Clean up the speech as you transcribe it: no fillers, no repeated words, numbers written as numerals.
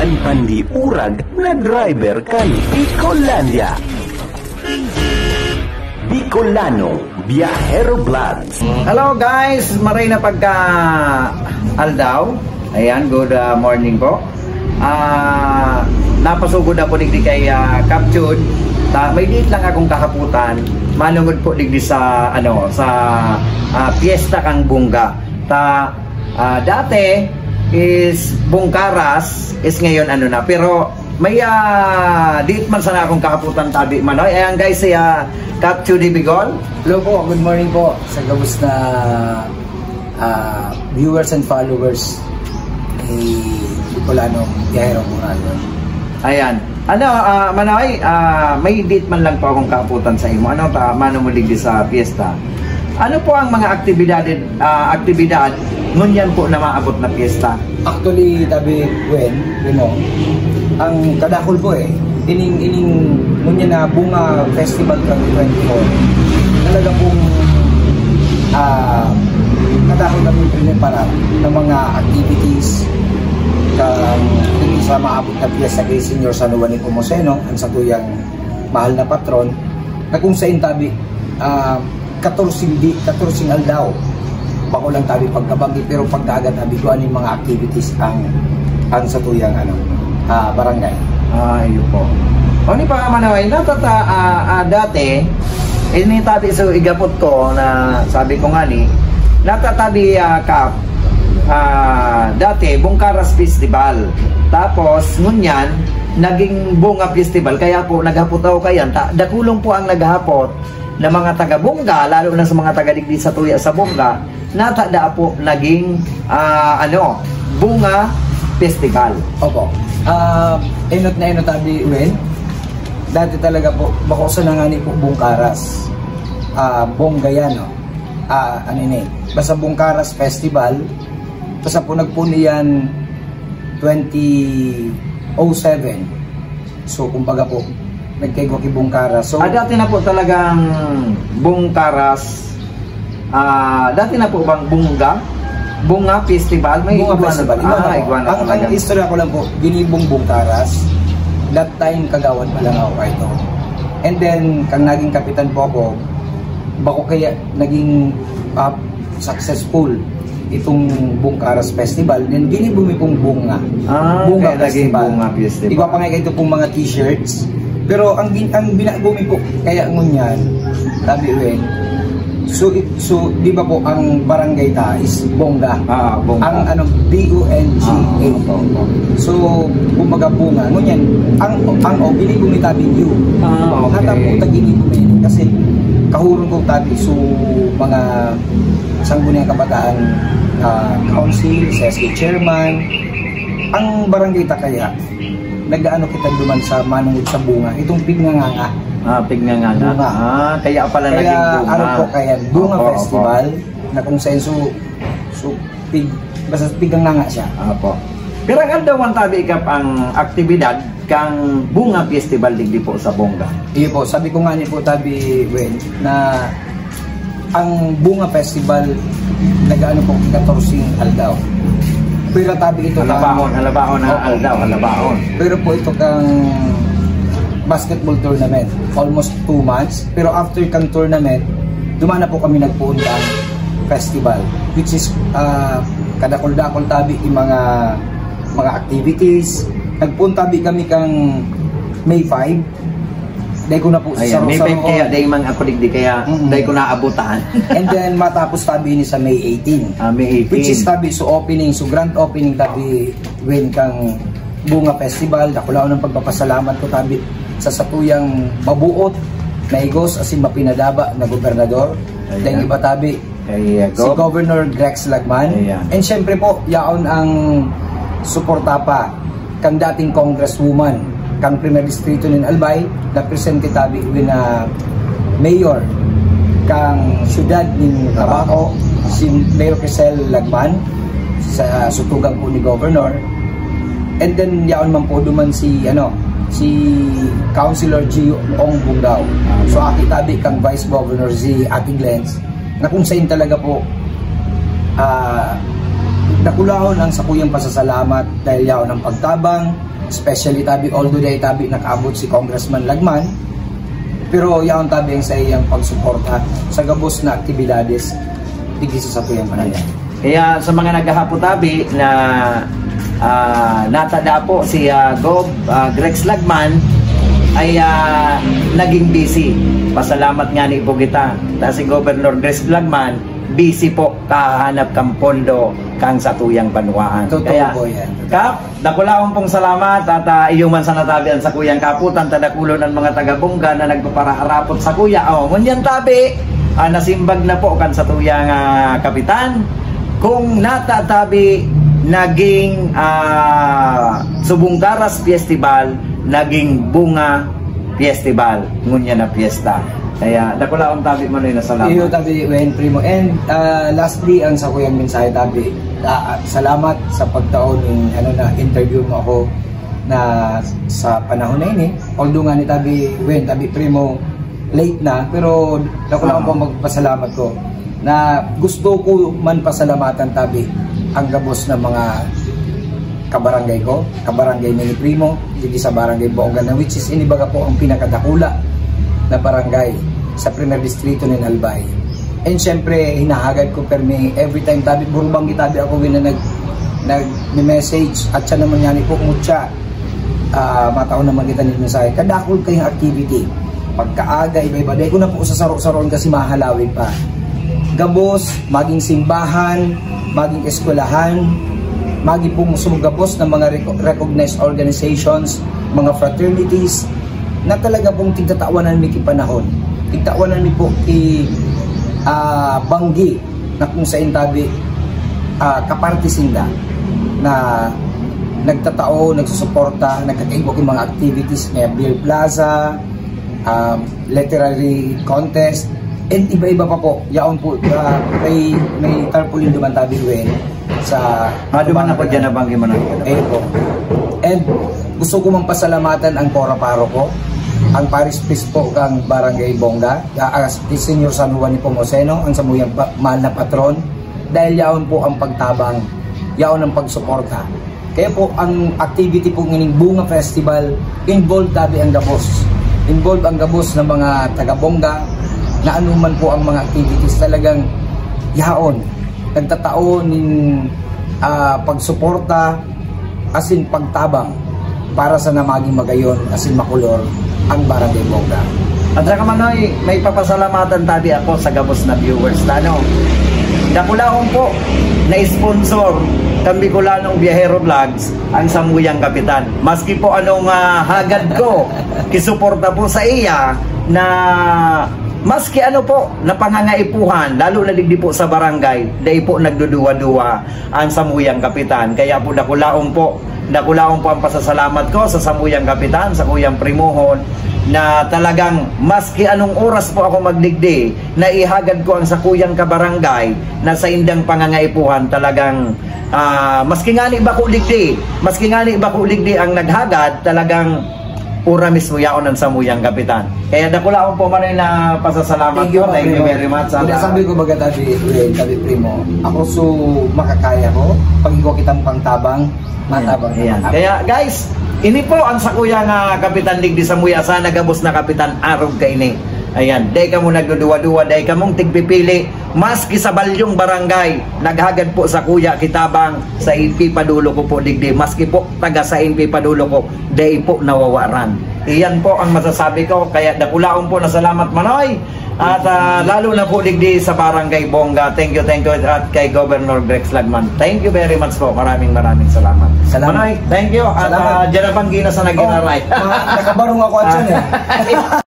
Pandi urag na driver kan Bicolandia. Bicolano Biyahero Vlogs. Hello guys, maray na pagka aldaw. Ayan, good morning po. Napasugod na po digdi kay Captured. May date lang akong kakaputan. Manungod po digdi sa piyesta kang Bunga. Dati is Bungkaras is ngayon pero may date man sana akong kakaputan tabi man. Ayan guys, Captured Bicol. Hello po, good morning po sa gabos na viewers and followers ni Bicolano Biyahero Morales. Ayan. Manoy, may date man lang po akong kakaputan sa imo. Mano mo digdi sa piyesta? Ano po ang mga aktibidad ngunyan po na maabot na piyesta? Actually, tabi ang kadakol po ining ngunyan na Bunga Festival 2024. Talaga pong kadakol kami para ng mga activities sa maabot na piyesta kay Senior San Juan Nepomuceno, ang satuyang mahal na patron, na kung sa intabi 14 aldaw bako lang tabi pagkabanggit, pero pagkaagad abituan yung mga activities ang satuyang barangay. Iyo po. O ni pa manaway dati ini tabi so igapot ko na sabi ko nga ni natatabi dati Bungkaras Festival, tapos ngunyan naging Bunga Festival, kaya po naghapot ako kayan dakulong po ang naghapot na mga taga Bunga, lalo na sa mga taga digdi sa tuya sa Bunga, natada po naging Bunga Festival. Opo. Enot na enot tabi dati talaga po bako sa nangani po Bungkaras Bonggayano basta Bungkaras Festival, basta po nagpuniyan 2007. So kumbaga po nagkaigo kay Bungkaras. So dati na po talagang Bungkaras. Dati na po bang Bunga Festival? May Bunga Festival. Ang istorya ko lang po, ginibong Bungkaras. That time kagawad pa lang ako ito. And then kang naging kapitan po ako, bako kaya naging successful itong Bungkaras Festival. Then ginibumi pong Bunga. Bunga Festival. Ikaw pa nga ito pong mga t-shirts. Pero ang binagumi po kaya ngunyan, tabi so di ba po ang barangay ta is Bongga. Bongga. Ang B-U-N-G-A. So bumaga Bunga ngunyan ang binigumi tabi you. Hata po taginigumi kasi kahurong ko tabi so mga sangguniang kabataan council, SSK chairman, ang barangay ta kaya nag-ano kita duman sa manungod sa Bunga, itong Pignanganga. Pignanganga. Kaya pala naging Bunga. Ano po kaya, Bunga Festival, na kung saan basta Pignanganga siya. Pero ang dawan tabi ikap ang aktibidad kang Bunga Festival digdi po sa Bongga. Iyo po, sabi ko nga ni po tabi na ang Bunga Festival nag-ano po 14 aldaw. Pero tabi ito Alabahon aldaw. Pero po ito kang basketball tournament, almost 2 months. Pero after kang tournament, dumana po kami nagpuuntang festival, which is kadakol-dakol tabi yung mga activities. Nagpuntabi kami kang May 5. Dahil ko na po sa May 5 kaya dahil man ako digdi kaya dahil ko naabutan. And then matapos tabi ni sa May 18. May 18. Which is tabi grand opening tabi kang Bunga Festival. Nakulaw ng pagpapasalamat ko tabi sa satuyang mabuot na igos asin mapinadaba na gobernador. Dahil iba tabi si Governor Grex Lagman. And syempre po yaon ang suporta pa kang dating congresswoman kang primer distrito ng Albay na presente tabi na mayor kang syudad ng Tabaco, si Mayor Crisel Lagman sa sutugang po ni Governor. And then yaon man po duman si Councilor Gio Ong Bungaw. So aki tabi kang Vice Governor si Ate Glens na kung saan talaga po nakulahon ang sakuyang pasasalamat dahil yaon ang pagtabang especially tabi although day tabi nakaabot si Congressman Lagman, pero yaon tabi ang sa iyang pagsuporta sa gabos na aktibidades digdi sa satuyang barangay. Kaya sa mga naghahapo tabi na natada po si Gov Grex Lagman ay naging busy. Pasalamat nga ni po kita. Si Governor Grex Lagman busy po kahanap kang pondo kang satuyang banwaan. Kaya po yan. Kap, dakulaon pong salamat at iyuman sa natabian sa kuyang kaputan tadakulo ng mga taga-bongga na nagpaparaharapot sa kuya. Ngunyan tabi, nasimbag na po kan satuyang kapitan. Kung natatabi naging Subunggaras Festival, naging Bunga Festival, ngunya na fiesta. Kaya dakulaon tabi mo na salamat. Iyo tabi Wen Primo. And lastly ang sa kuyang mensahe tabi, salamat sa pagtaon ng interview mo ako na sa panahon na ini. Although nga ni tabi Wen, tabi Primo late na, pero dakulaon po magpasalamat ko na gusto ko man pasalamatan tabi ang gabos ng mga kabarangay ko, kabarangay ni Primo, dito sa barangay Bongga, which is inibaga po ang pinakadakula na barangay sa primer distrito ng Albay. And syempre, hinahagad ko permi every time tabi, burubang tabi ako na nag-message at siya naman yan po mutya, mataon naman kita nito sa akin, kadakol kayong activity. Pagkaaga, iba-iba, dahil ko na po sa saro-saroon kasi mahalawin pa. Gabos, maging simbahan, maging eskwelahan, maging pong sumugabos ng mga recognized organizations, mga fraternities, na talaga pong tigtatawanan mi kipanahon. Tigtawanan mi po banggi na kung sa intabi kapartisinda na nagtatao, nagsusuporta, nagkakaibo yung mga activities na beer plaza, literary contest, and iba-iba pa po. Yaon po, may tarpaulin duman tabi Wen sa duman na po dyan na banggi mo na. Po. And gusto ko mang pasalamatan ang Cora Paro ko, ang Paris Priest po kang Barangay Bongga, si Senior San Juan ni Pomoseno, ang samuyang mahal na patron, dahil yaon po ang pagtabang, yaon ang pagsuporta. Kaya po ang activity po ng Bunga Festival, involved tabi ang gabos. Involved ang gabos ng mga taga-Bongga, na anuman po ang mga activities talagang yaon. Nagtatao ng pagsuporta asin pagtabang para sa namaging magayon asin makulor ang Barangay Bongga. At saka Manoy, may papasalamatan tabi ako sa gabos na viewers tano. Dakulaon po na sponsor kang Bicolanong Biyahero Vlogs ang Samuyang Kapitan. Maski po anong hagad ko kisuporta po sa iya na maski ano po na pangangaipuhan, lalo na digdi po sa barangay, dahil po nagduduwa-duwa ang Samuyang Kapitan. Kaya po dakulaong po ang pasasalamat ko sa Samuyang Kapitan, sa Kuyang Primohon, na talagang maski anong oras po ako magdigdi, na ihagad ko ang sa Kuyang Kabarangay na sa indang pangangaipuhan talagang maski nga ni Bako Ligdi ang naghagad, talagang ura mismo yaon ng Samuyang Kapitan. Kaya dakulaon po man na pasasalamat ko. Thank you very much. Sabi ko baga tabi Primo, ako so makakaya ko pag ikaw kitang pangtabang, matabang. Kaya guys, ini po ang Sakuyang Kapitan Ligdi Samuya, sana gabos na Kapitan Arog ka ini. Ayan, day ka mo nagduduwa-duwa, day ka mong tigpipili, maski sa Balyong Barangay, naghagad po sa Kuya Kitabang, sa MP Padulo ko po digdi, maski po taga sa MP Padulo ko, day po nawawaran. Iyan po ang masasabi ko, kaya dakulaon po na salamat Manoy, at lalo na po digdi sa Barangay Bongga. Thank you at kay Governor Grex Lagman. Thank you very much po, maraming salamat. Manoy, thank you, at dyan na bang gina sa naginaray. Nakabarong ako at yan